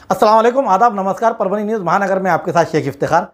अस्सलाम वालेकुम, आदाब, नमस्कार। परभणी न्यूज़ महानगर में आपके साथ शेख इफ्तिखार।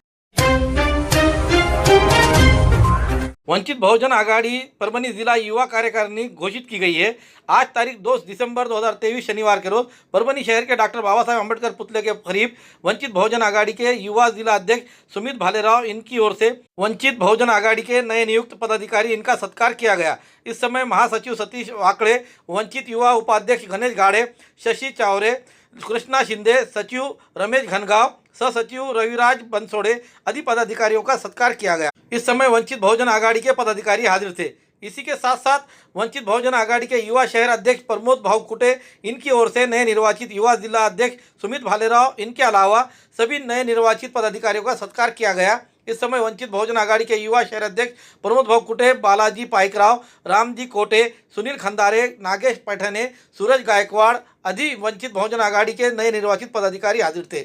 वंचित बहुजन आघाड़ी परभणी जिला युवा कार्यकारिणी घोषित की गई है। आज तारीख 2 दिसंबर 2023 शनिवार के रोज परभणी शहर के डॉक्टर बाबा साहेब अम्बेडकर पुतले के करीब वंचित बहुजन आघाड़ी के युवा जिला अध्यक्ष सुमित भालेराव इनकी ओर से वंचित बहुजन आघाड़ी के नए नियुक्त पदाधिकारी इनका सत्कार किया गया। इस समय महासचिव सतीश वाकड़े, वंचित युवा उपाध्यक्ष गणेश गाड़े, शशि चावरे, कृष्णा शिंदे, सचिव रमेश घनगांव, सहसचिव रविराज बनसोड़े आदि पदाधिकारियों का सत्कार किया गया। इस समय वंचित बहुजन आघाड़ी के पदाधिकारी हाजिर थे। इसी के साथ साथ वंचित बहुजन आघाड़ी के युवा शहर अध्यक्ष प्रमोद भाऊ कुटे इनकी ओर से नए निर्वाचित युवा जिला अध्यक्ष सुमित भालेराव इनके अलावा सभी नए निर्वाचित पदाधिकारियों का सत्कार किया गया। इस समय वंचित बहुजन आघाड़ी के युवा शहर अध्यक्ष प्रमोद भाऊ कुटे, बालाजी पाइकराव, रामजी कोटे, सुनील खंदारे, नागेश पैठने, सूरज गायकवाड़ आदि वंचित बहुजन आघाड़ी के नए निर्वाचित पदाधिकारी हाजिर थे।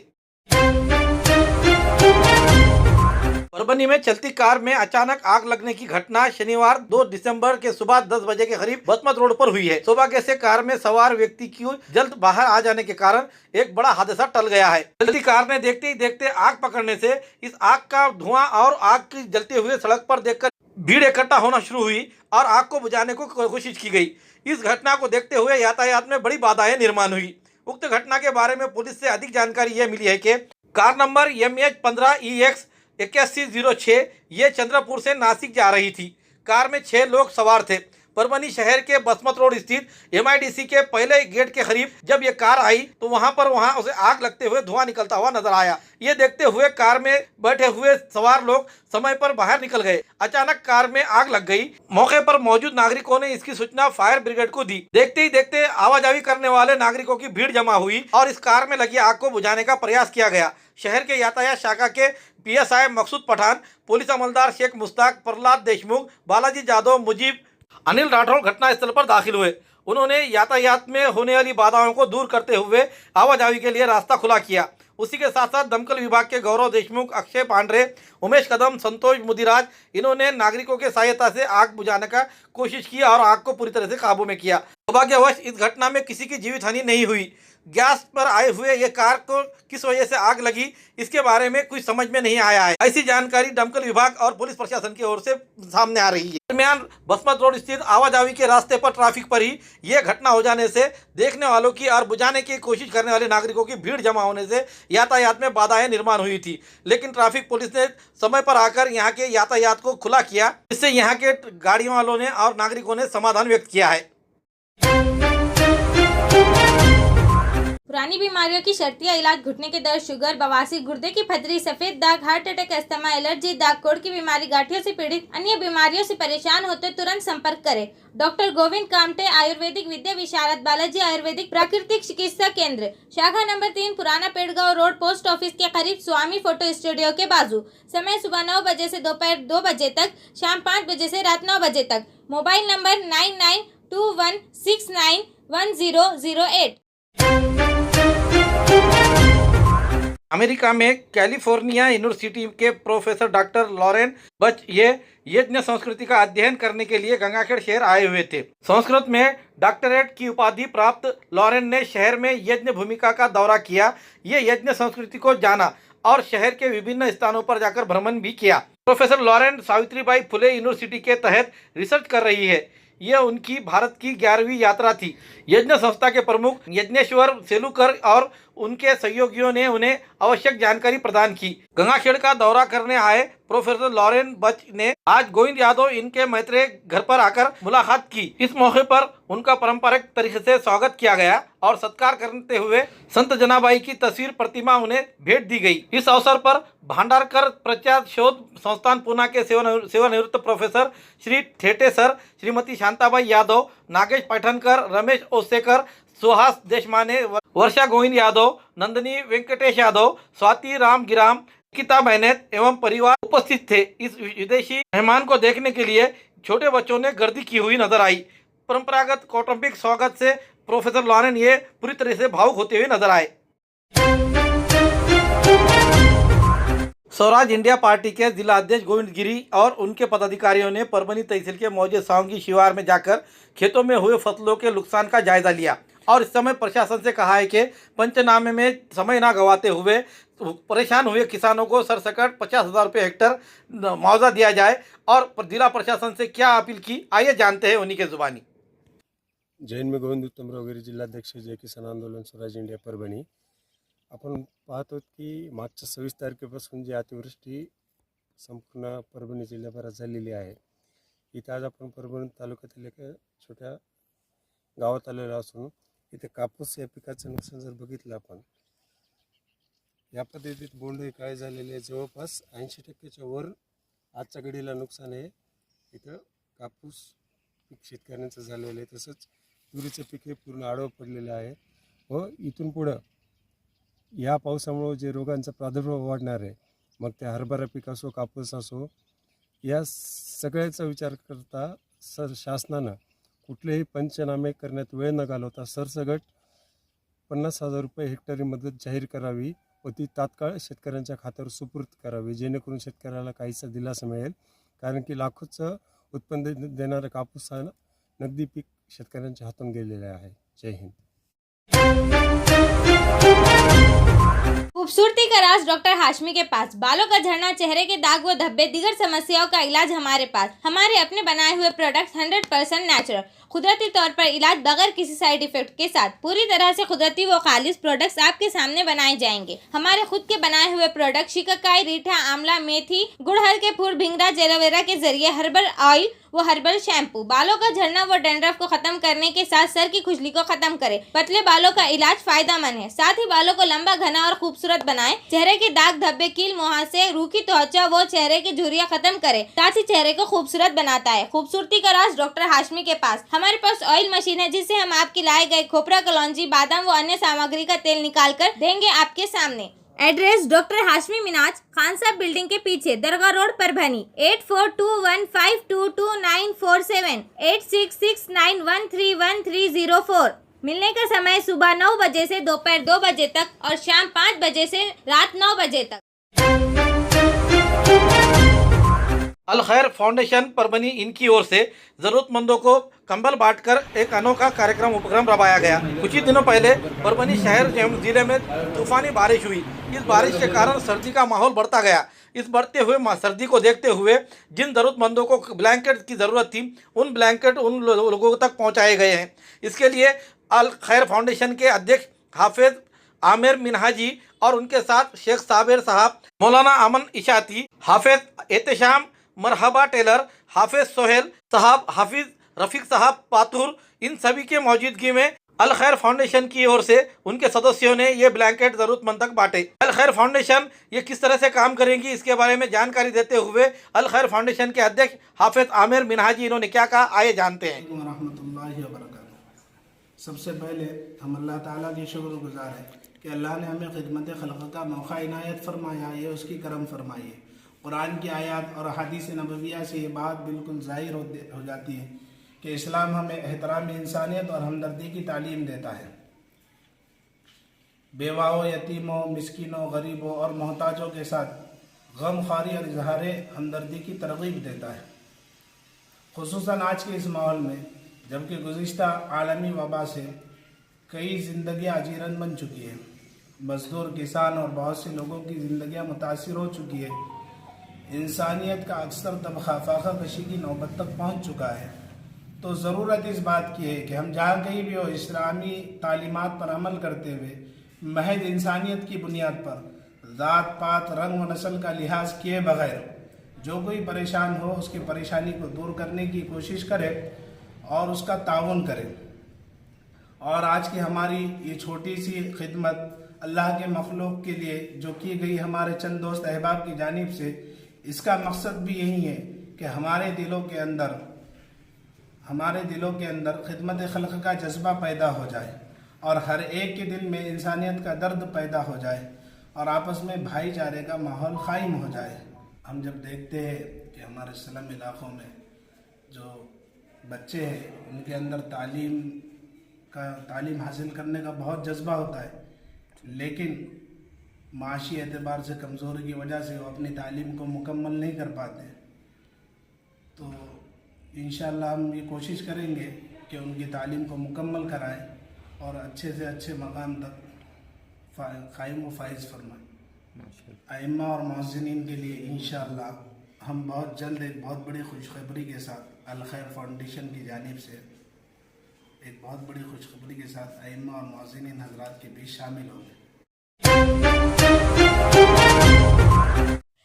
परभणी में चलती कार में अचानक आग लगने की घटना शनिवार 2 दिसंबर के सुबह 10 बजे के करीब बसमत रोड पर हुई है। सौभाग्य से कार में सवार व्यक्ति की जल्द बाहर आ जाने के कारण एक बड़ा हादसा टल गया है। चलती कार ने देखते ही देखते आग पकड़ने से इस आग का धुआं और आग की जलते हुए सड़क पर देखकर भीड़ इकट्ठा होना शुरू हुई और आग को बुझाने को कोशिश की गई। इस घटना को देखते हुए यातायात में बड़ी बाधाएं निर्माण हुई। उक्त घटना के बारे में पुलिस से अधिक जानकारी यह मिली है कि कार नंबर MH15EX 8106 ये चंद्रपुर से नासिक जा रही थी। कार में 6 लोग सवार थे। परभणी शहर के बसमत रोड स्थित MIDC के पहले गेट के करीब जब ये कार आई तो वहां उसे आग लगते हुए धुआं निकलता हुआ नजर आया। ये देखते हुए कार में बैठे हुए सवार लोग समय पर बाहर निकल गए। अचानक कार में आग लग गई। मौके पर मौजूद नागरिकों ने इसकी सूचना फायर ब्रिगेड को दी। देखते ही देखते आवाजाही करने वाले नागरिकों की भीड़ जमा हुई और इस कार में लगी आग को बुझाने का प्रयास किया गया। शहर के यातायात शाखा के PSI मकसूद पठान, पुलिस अमलदार शेख मुश्ताक, प्रहलाद देशमुख, बालाजी जादव, मुजीब, अनिल राठौड़ घटनास्थल पर दाखिल हुए। उन्होंने यातायात में होने वाली बाधाओं को दूर करते हुए आवाजाही के लिए रास्ता खुला किया। उसी के साथ साथ दमकल विभाग के गौरव देशमुख, अक्षय पांडे, उमेश कदम, संतोष मुदिराज इन्होंने नागरिकों के सहायता से आग बुझाने का कोशिश की और आग को पूरी तरह से काबू में किया। सौभाग्यवश इस घटना में किसी की जीवित हानि नहीं हुई। गैस पर आए हुए ये कार को किस वजह से आग लगी इसके बारे में कुछ समझ में नहीं आया है। ऐसी जानकारी दमकल विभाग और पुलिस प्रशासन की ओर से सामने आ रही है। दरमियान बसमत रोड स्थित आवाजाही के रास्ते पर ट्रैफिक पर ही यह घटना हो जाने से देखने वालों की और बुझाने की कोशिश करने वाले नागरिकों की भीड़ जमा होने से यातायात में बाधाएं निर्माण हुई थी। लेकिन ट्रैफिक पुलिस ने समय पर आकर यहाँ के यातायात को खुला किया, जिससे यहाँ के गाड़ियों वालों ने और नागरिकों ने समाधान व्यक्त किया है। पुरानी बीमारियों की शर्तिया इलाज, घुटने के दर्द, शुगर, बवासीर, गुर्दे की पथरी, सफेद दाग, हार्ट अटैक, अस्थमा, एलर्जी, दाग कोड़ की बीमारी, गांठियों से पीड़ित अन्य बीमारियों से परेशान होते तुरंत संपर्क करें। डॉक्टर गोविंद कामटे, आयुर्वेदिक विद्या विशारद, बालाजी आयुर्वेदिक प्राकृतिक चिकित्सा केंद्र, शाखा नंबर 3, पुराना पेड़गांव रोड, पोस्ट ऑफिस के करीब, स्वामी फोटो स्टूडियो के बाजू। समय सुबह 9 बजे से दोपहर 2 बजे तक, शाम 5 बजे से रात 9 बजे तक। Mobile number 9921691008। अमेरिका में कैलिफोर्निया यूनिवर्सिटी के प्रोफेसर डॉक्टर लॉरेन बच ये यज्ञ संस्कृति का अध्ययन करने के लिए गंगाखेड़ शहर आए हुए थे। संस्कृत में डॉक्टरेट की उपाधि प्राप्त लॉरेन ने शहर में यज्ञ भूमिका का दौरा किया। ये यज्ञ संस्कृति को जाना और शहर के विभिन्न स्थानों पर जाकर भ्रमण भी किया। Professor Lauren Savitribai Phule university के तहत रिसर्च कर रही है। यह उनकी भारत की 11वीं यात्रा थी। यज्ञ संस्था के प्रमुख यज्ञेश्वर सेलुकर और उनके सहयोगियों ने उन्हें आवश्यक जानकारी प्रदान की। गंगाखेड़ का दौरा करने आए प्रोफेसर लॉरेन बच ने आज गोविंद यादव इनके मैत्रेय घर पर आकर मुलाकात की। इस मौके पर उनका पारंपरिक तरीके से स्वागत किया गया और सत्कार करते हुए संत जनाबाई की तस्वीर प्रतिमा उन्हें भेंट दी गई। इस अवसर पर भांडारकर प्रख्यात शोध संस्थान पूना के सेवानिवृत्त प्रोफेसर श्री ठेटे सर, श्रीमती शांताबाई यादव, नागेश पैठनकर, रमेश ओसेकर, सुहास देशमाने, वर्षा गोविंद यादव, नंदनी वेंकटेश यादव, स्वाति राम गिराम, निकिता मैनेत एवं परिवार उपस्थित थे। इस विदेशी मेहमान को देखने के लिए छोटे बच्चों ने गर्दी की हुई नजर आई। परंपरागत कौटुंबिक स्वागत से प्रोफेसर लॉरेन ये पूरी तरह से भावुक होते हुए नजर आए। स्वराज इंडिया पार्टी के जिला अध्यक्ष गोविंद गिरी और उनके पदाधिकारियों ने परभणी तहसील के मौजे सावंगी शिवार में जाकर खेतों में हुए फसलों के नुकसान का जायजा लिया। और इस समय प्रशासन से कहा है कि पंचनामे में समय ना गंवाते हुए परेशान हुए किसानों को सरसकट 50,000 रुपये हेक्टर मुआवजा दिया जाए। और जिला प्रशासन से क्या अपील की, आइए जानते हैं उन्हीं के जुबानी। जैन में गोविंद उत्तमराव गिरी जिल्हाध्यक्ष जय किसान आंदोलन स्वराज इंडिया परभणी। आपण पाहतो की मागच्या 26 तारखेपासून जी अतिवृष्टी संपूर्ण परभणी जिल्ह्याभरात झालेली आहे, इथं आज आपण परभणी तालुक्यातील एका छोट्या गावात आलेलो असून इथे कापूस या पिकाचं नुकसान जर बघितलं आपण, या पद्धतीत बोंडे काय झालेले आहे, जवळपास 80% वर आजच्या घडीला नुकसान आहे। इथं कापूस पीक शेतकऱ्यांचं झालेलं आहे, तसंच तुरीचे पीक हे पूर्ण आडवं पडलेलं आहे व इथून पुढं या पावसामुळे जे रोगांचा प्रादुर्भाव वाढणार आहे, मग ते हरभरा पीक असो कापूस असो, या सगळ्याचा विचार करता शासनानं कुठलेही पंचनामे करण्यात वेळ न घालवता सरसगट 50,000 रुपये हेक्टरी मदत जाहीर करावी व ती तात्काळ शेतकऱ्यांच्या खात्यावर सुपूर्द करावी, जेणेकरून शेतकऱ्याला काहीसा दिलासा मिळेल। कारण की लाखोचं उत्पन्न देणारा कापूस हा नगदी पीक शेतकऱ्यांच्या हातून गेलेले आहे। जय हिंद। खूबसूरती का राज डॉक्टर हाशमी के पास। बालों का झड़ना, चेहरे के दाग व धब्बे, दीगर समस्याओं का इलाज हमारे पास। हमारे अपने बनाए हुए प्रोडक्ट्स 100% नेचुरल, कुदरती तौर पर इलाज बगैर किसी साइड इफेक्ट के साथ पूरी तरह से कुदरती व खालिश प्रोडक्ट्स आपके सामने बनाए जाएंगे। हमारे खुद के बनाए हुए प्रोडक्ट शिकाकाई, रीठा, आंवला, मेथी, गुड़हल के फूल, भिंगरा, एलोवेरा के जरिए हर्बल ऑयल वो हर्बल शैम्पू बालों का झड़ना व डैंड्रफ को खत्म करने के साथ सर की खुजली को खत्म करे। पतले बालों का इलाज फायदेमंद है, साथ ही बालों को लंबा, घना और खूबसूरत बनाए। चेहरे के दाग, धब्बे, कील, मुहासे, रूखी त्वचा वो चेहरे की झुर्रियां खत्म करे, साथ ही चेहरे को खूबसूरत बनाता है। खूबसूरती का राज डॉक्टर हाशमी के पास। हमारे पास ऑयल मशीन है जिससे हम आपकी लाए गए खोपरा, कलौंजी, बादाम व अन्य सामग्री का तेल निकाल कर देंगे आपके सामने। एड्रेस डॉक्टर हाशमी मिनाज, खान साहब बिल्डिंग के पीछे, दरगाह रोड, परभणी। 8421522947, 8669131304। मिलने का समय सुबह 9 बजे से दोपहर 2 बजे तक और शाम 5 बजे से रात 9 बजे तक। अल खैर फाउंडेशन परभनी इनकी ओर से जरूरतमंदों को कंबल बांटकर एक अनोखा उपक्रम रवाया गया। कुछ ही दिनों पहले परभनी शहर एवं जिले में तूफानी बारिश हुई। इस बारिश के कारण सर्दी का माहौल बढ़ता गया। इस बढ़ते हुए सर्दी को देखते हुए जिन जरूरतमंदों को ब्लैंकेट की ज़रूरत थी, उन ब्लैंकेट उन लोगों तक पहुंचाए गए हैं। इसके लिए अल खैर फाउंडेशन के अध्यक्ष हाफिज आमिर मिनहाजी और उनके साथ शेख साबिर साहब, मौलाना अमन इशाती, हाफिज एहतशाम मरहबा टेलर, हाफिज सोहेल साहब, हाफिज रफीक साहब पातुर, इन सभी के मौजूदगी में अल खैर फाउंडेशन की ओर से उनके सदस्यों ने ये ब्लैंकेट जरूरतमंद तक बांटे। अल खैर फाउंडेशन ये किस तरह से काम करेंगी, इसके बारे में जानकारी देते हुए अल खैर फाउंडेशन के अध्यक्ष हाफिज आमिर मिनहाजी इन्होंने क्या कहा, आइए जानते हैं। रहमतुल्लाहि व बरकातहू। सबसे पहले हम अल्लाह ताला के शुक्रगुजार हैं कि अल्लाह ने हमें खिदमत खल्क़ का मौका इनायत फरमाया, ये उसकी करम फरमाई है। कुरान की आयत और हदीस नबविया से ये बात बिल्कुल ज़ाहिर हो जाती है कि इस्लाम हमें एहतराम इंसानियत और हमदर्दी की तालीम देता है। बेवाओं, यतीमों, मिस्किनों, गरीबों और मोहताजों के साथ गम ख़ारी और इजहार हमदर्दी की तरगीब देता है। खुसूसन आज के इस माहौल में, जबकि गुज़िश्ता आलमी वबा से कई ज़िंदगियाँ अजीरन बन चुकी हैं, मजदूर, किसान और बहुत से लोगों की ज़िंदगियाँ मुतासिर हो चुकी है, इंसानियत का अक्सर तबका फाका कशी की नौबत तक पहुँच चुका है, तो ज़रूरत इस बात की है कि हम जहाँ कहीं भी हो इस्लामी तालीमात पर अमल करते हुए महज इंसानियत की बुनियाद पर ज़ात, पात, रंग व नस्ल का लिहाज किए बगैर जो कोई परेशान हो उसकी परेशानी को दूर करने की कोशिश करे और उसका ताउन करे। और आज की हमारी ये छोटी सी खिदमत अल्लाह के मखलूक के लिए जो की गई हमारे चंद दोस्त अहबाब की जानिब से, इसका मकसद भी यही है कि हमारे दिलों के अंदर खिदमत खल्क़ का जज्बा पैदा हो जाए और हर एक के दिल में इंसानियत का दर्द पैदा हो जाए और आपस में भाईचारे का माहौल कायम हो जाए। हम जब देखते हैं कि हमारे स्लम इलाक़ों में जो बच्चे हैं उनके अंदर तालीम हासिल करने का बहुत जज्बा होता है, लेकिन माशी एतबार से कमज़ोरी की वजह से वो अपनी तालीम को मुकम्मल नहीं कर पाते। तो इंशाअल्लाह हम ये कोशिश करेंगे कि उनकी तालीम को मुकम्मल कराएं और अच्छे से अच्छे मकाम तक कायम व फाइज फरमाए। आइम्मा और मुअज्जिनीन के लिए इंशाअल्लाह हम बहुत जल्द एक बहुत बड़ी खुशखबरी के साथ अल खैर फाउंडेशन की जानिब से एक बहुत बड़ी खुशखबरी के साथ आइम्मा और मुअज्जिनीन हजरात के बीच शामिल होंगे।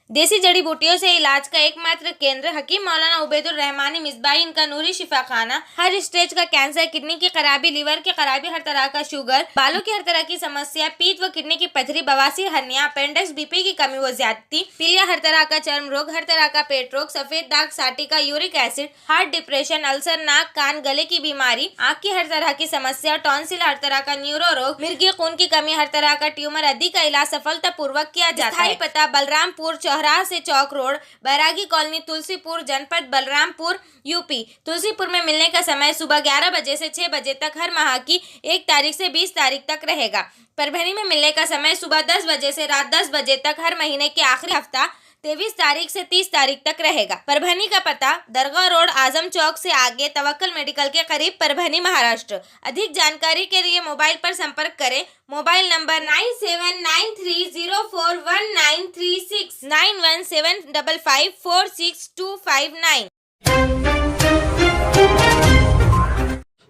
देसी जड़ी बूटियों से इलाज का एकमात्र केंद्र हकीम मौलाना उबैदुर रहमानी मिसबाही इनका नूरी शिफा खाना। हर स्टेज का कैंसर, किडनी की खराबी, लीवर की खराबी, हर तरह का शुगर, बालों की हर तरह की समस्या, पीठ व किडनी की पथरी, बवासीर, हर्निया, अपेंडिक्स, बीपी की कमी व ज्यादती, पीलिया, हर तरह का चर्म रोग, हर तरह का पेट रोग, सफेद दाग, साटिका, uric acid, heart, depression, ulcer, नाक, कान, गले की बीमारी, आँख की हर तरह की समस्या, टॉन्सिल, हर तरह का न्यूरो रोग, मिर्गी खून की कमी, हर तरह का ट्यूमर आदि का इलाज सफलतापूर्वक किया जाता है। पता बलरामपुर चौराहा से चौक रोड, बैरागी कॉलोनी, तुलसीपुर, जनपद बलरामपुर, यूपी। तुलसीपुर में मिलने का समय सुबह 11 बजे से 6 बजे तक हर माह की 1 तारीख से 20 तारीख तक रहेगा। परभणी में मिलने का समय सुबह 10 बजे से रात 10 बजे तक हर महीने के आखिरी हफ्ता 23 तारीख से 30 तारीख तक रहेगा। परभणी का पता दरगाह रोड, आजम चौक से आगे, तवक्कल मेडिकल के करीब, परभणी, महाराष्ट्र। अधिक जानकारी के लिए मोबाइल पर संपर्क करें। Mobile number 9793041936 9175546259।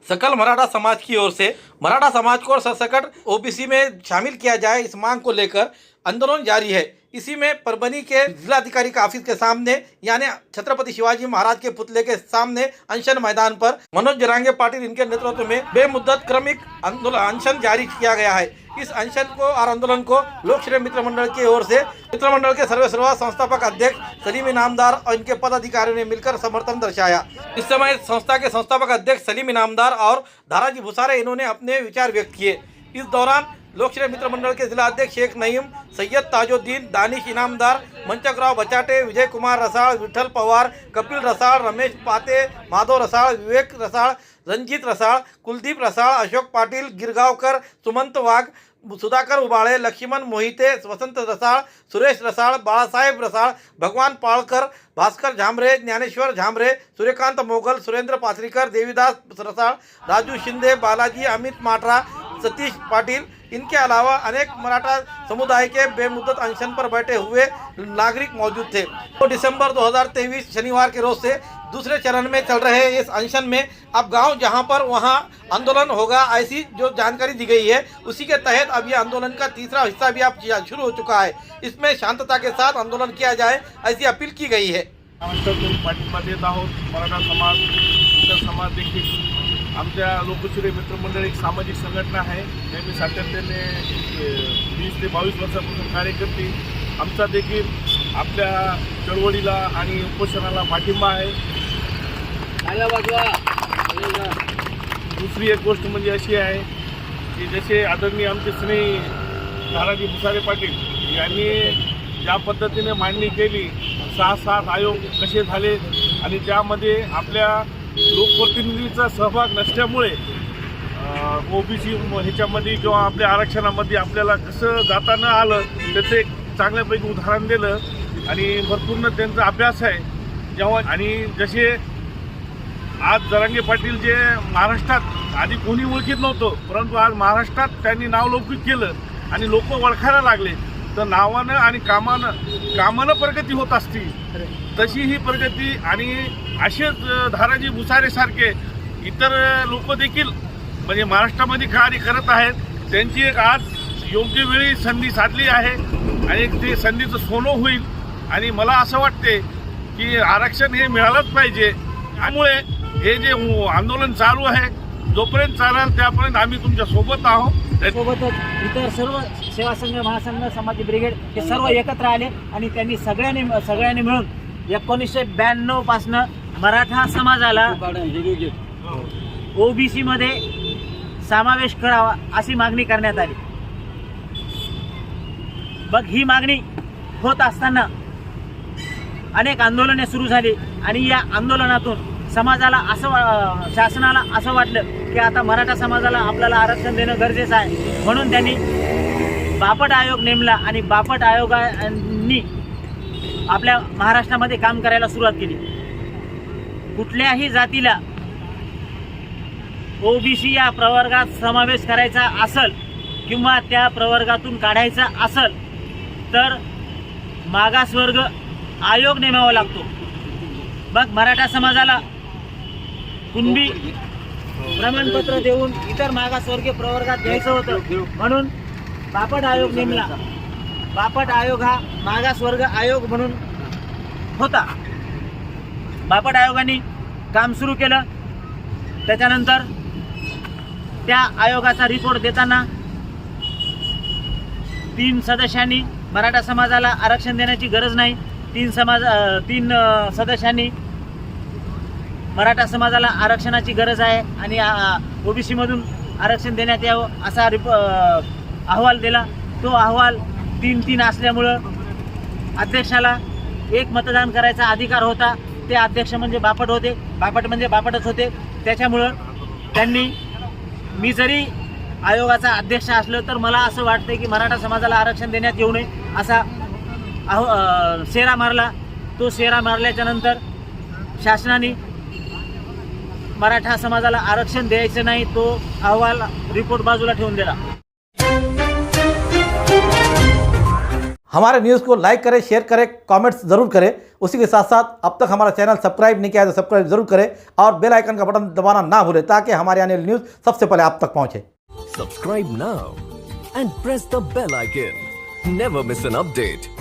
सकल मराठा समाज की ओर से मराठा समाज को सरसकट ओबीसी में शामिल किया जाए, इस मांग को लेकर आंदोलन जारी है। इसी में परभणी के जिलाधिकारी का ऑफिस के सामने यानी छत्रपति शिवाजी महाराज के पुतले के सामने अनशन मैदान पर मनोज जरांगे पाटिल इनके नेतृत्व में बेमुद्दत क्रमिक आंदोलन अनशन जारी किया गया है। इस अनशन को और आंदोलन को लोकश्रेय मित्र मंडल की ओर से मित्र मंडल के सर्वेसर्वा संस्थापक अध्यक्ष सलीम इनामदार और इनके पदाधिकारियों ने मिलकर समर्थन दर्शाया। इस समय संस्था के संस्थापक अध्यक्ष सलीम इनामदार और धाराजी भुसारे इन्होंने अपने विचार व्यक्त किए। इस दौरान लोकश्रेय मित्र मंडल के जिला अध्यक्ष शेख नईम, सैयद ताजुद्दीन, दानिश इनामदार, मंचकराव बचाटे, विजय कुमार रसाळ, विठल पवार, कपिल रसाळ, रमेश पाते, माधव रसाळ, विवेक रसाळ, रंजीत रसाळ, कुलदीप रसाळ, अशोक पाटील, गिरगावकर, सुमंत वाघ, सुधाकर उबाळे, लक्ष्मण मोहिते, वसंत रसाळ, सुरेश रसाळ, बाळासाहेब रसाळ, भगवान पाळकर, भास्कर झांबरे, ज्ञानेश्वर झांबरे, सूर्यकांत मोगल, सुरेंद्र पाथरीकर, देवीदास रसाळ, राजू शिंदे, बालाजी, अमित माटरा, सतीश पाटिल, इनके अलावा अनेक मराठा समुदाय के बेमुद्दत अनशन पर बैठे हुए नागरिक मौजूद थे। 2 दिसंबर 2023 शनिवार के रोज से दूसरे चरण में चल रहे इस अनशन में अब गांव जहां पर वहां आंदोलन होगा, ऐसी जो जानकारी दी गई है, उसी के तहत अब ये आंदोलन का तीसरा हिस्सा भी अब शुरू हो चुका है। इसमें शांतता के साथ आंदोलन किया जाए, ऐसी अपील की गई है। पाठिंबा देत आहोत। मराठा समाज, इतर समाज देखील आमच्या लोकश्रेय मित्रमंडळ एक सामाजिक संघटना आहे। नेहमी सातत्याने 20 ते 22 वर्षापासून कार्य करते। आमचा देखील आपल्या चळवळीला आणि उपोषणाला पाठिंबा आहे। दुसरी एक गोष्ट म्हणजे अशी आहे की जसे आदरणीय आमचे स्नेही धाराजी भुसारे पाटील यांनी ज्या पद्धतीने मांडणी केली, 6-7 आयोग कसे झाले आणि त्यामध्ये आपल्या लोकप्रतिनिधीचा सहभाग नसल्यामुळे ओबीसी ह्याच्यामध्ये किंवा आपल्या आरक्षणामध्ये आपल्याला कसं जाता न आलं त्याचं एक चांगल्यापैकी उदाहरण दिलं आणि भरपूर त्यांचा अभ्यास आहे। जेव्हा आणि जसे आज जरांगे पाटील जे महाराष्ट्रात आधी कोणी ओळखीत नव्हतं, परंतु आज महाराष्ट्रात त्यांनी नाव लौकिक केलं आणि लोक ओळखायला लागले। तर नावानं आणि कामानं प्रगती होत असती, तशी ही प्रगती आणि असेच धाराजी भुसारेसारखे इतर लोक देखील म्हणजे महाराष्ट्रामध्ये कार्य करत आहेत। त्यांची एक आज योग्य वेळी संधी साधली आहे आणि ते संधीचं सोनं होईल आणि मला असं वाटते की आरक्षण हे मिळालंच पाहिजे। त्यामुळे हे जे आंदोलन चालू आहे, जोपर्यंत चालेल त्यापर्यंत आम्ही तुमच्या सोबत आहोत। सोबतच इतर सर्व सेवा संघ, महासंघ, समाज ब्रिगेड हे सर्व एकत्र आले आणि त्यांनी सगळ्यांनी मिळून 1992 पासनं मराठा समाजाला ओबीसी मध्ये समावेश करावा अशी मागणी करण्यात आली। मग ही मागणी होत असताना अनेक आंदोलने सुरू झाली आणि या आंदोलनातून समाजाला शासनाला असं वाटलं की आता मराठा समाजाला आपल्याला आरक्षण देणं गरजेचं आहे। म्हणून त्यांनी बापट आयोग नेमला आणि बापट आयोगाने आपल्या महाराष्ट्रामध्ये काम करायला सुरुवात केली। कुठल्याही जातीला ओबीसी या प्रवर्गात समावेश करायचा असल किंवा त्या प्रवर्गातून काढायचा असल तर मागासवर्ग आयोग नेमावा लागतो. मग मराठा समाजाला कुणबी प्रमाणपत्र देऊन इतर मागासवर्गीय प्रवर्गात घ्यायचं होतं म्हणून बापट आयोग नेमला. बापट आयोग हा मागासवर्ग आयोग म्हणून होता. बापट आयोगाने काम सुरू केलं. त्याच्यानंतर त्या आयोगाचा रिपोर्ट देताना 3 सदस्यांनी मराठा समाजाला आरक्षण देण्याची गरज नाही, 3 सदस्यांनी मराठा समाजाला आरक्षणाची गरज आहे आणि ओबीसी मधून आरक्षण देण्यात यावं असा अहवाल दिला. तो अहवाल 3-3 असल्यामुळं अध्यक्षाला एक मतदान करायचा अधिकार होता. ते अध्यक्ष म्हणजे बापट होते, बापट म्हणजे बापटच होते. त्याच्यामुळं त्यांनी, मी जरी आयोगाचा अध्यक्ष असलो तर मला असं वाटतं की मराठा समाजाला आरक्षण देण्यात येऊ नये असा शेरा मारला. तो शेरा मारल्याच्या नंतर शासनाने मराठा समाजाला आरक्षण द्यायचं नाही तो अहवाल रिपोर्ट बाजूला ठेवून दिला. हमारे न्यूज़ को लाइक करें, शेयर करें, कमेंट्स जरूर करें. उसी के साथ साथ अब तक हमारा चैनल सब्सक्राइब नहीं किया तो सब्सक्राइब जरूर करें और बेल आइकन का बटन दबाना ना भूलें ताकि हमारे आने वाली न्यूज़ सबसे पहले आप तक पहुंचे. Subscribe now and press the bell icon. Never miss an update.